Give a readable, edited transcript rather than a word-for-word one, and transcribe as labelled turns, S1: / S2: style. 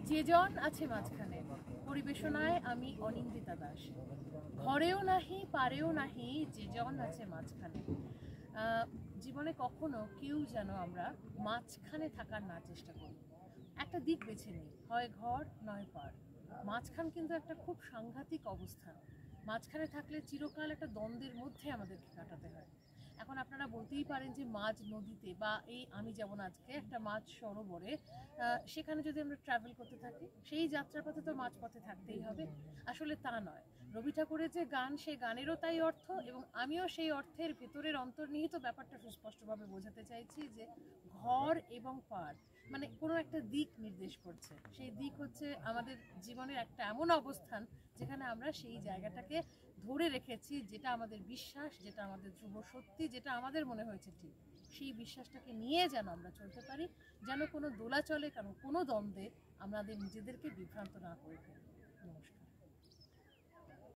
S1: যে জন আছে মাঝখানে, পরিবেশনায় আমি অনিন্দিতা দাস। ঘরেও নাহি পারেও নাহি যে জন আছে মাঝখানে। জীবনে কখনো কেউ যেন আমরা মাঝখানে থাকার না চেষ্টা করি, একটা দিক বেছে নিই, হয় ঘর নয় পার। মাঝখান কিন্তু একটা খুব সাংঘাতিক অবস্থান। মাঝখানে থাকলে চিরকাল একটা দ্বন্দ্বের মধ্যে আমাদেরকে কাটাতে হয়। এখন আপনারা বলতেই পারেন যে মাঝ নদীতে বা এই আমি যেমন আজকে একটা মাঝ সরোবরে, সেখানে যদি আমরা ট্রাভেল করতে থাকি সেই যাত্রার পথে তো মাঝপথে থাকতেই হবে। আসলে তা নয়। রবি ঠাকুরের যে গান, সেই গানেরও তাই অর্থ, এবং আমিও সেই অর্থের ভেতরের অন্তর্নিহিত ব্যাপারটা সুস্পষ্টভাবে বোঝাতে চাইছি যে ঘর এবং পার মানে কোনো একটা দিক নির্দেশ করছে। সেই দিক হচ্ছে আমাদের জীবনের একটা এমন অবস্থান যেখানে আমরা সেই জায়গাটাকে ধরে রেখেছি, যেটা আমাদের বিশ্বাস, যেটা আমাদের ধ্রুব সত্যি, যেটা আমাদের মনে হয়েছে ঠিক, সেই বিশ্বাসটাকে নিয়ে যেন আমরা চলতে পারি, যেন কোনো দোলাচলে, কারণ কোনো দ্বন্দ্বে আমাদের নিজেদেরকে বিভ্রান্ত না করে ফেলি। নমস্কার।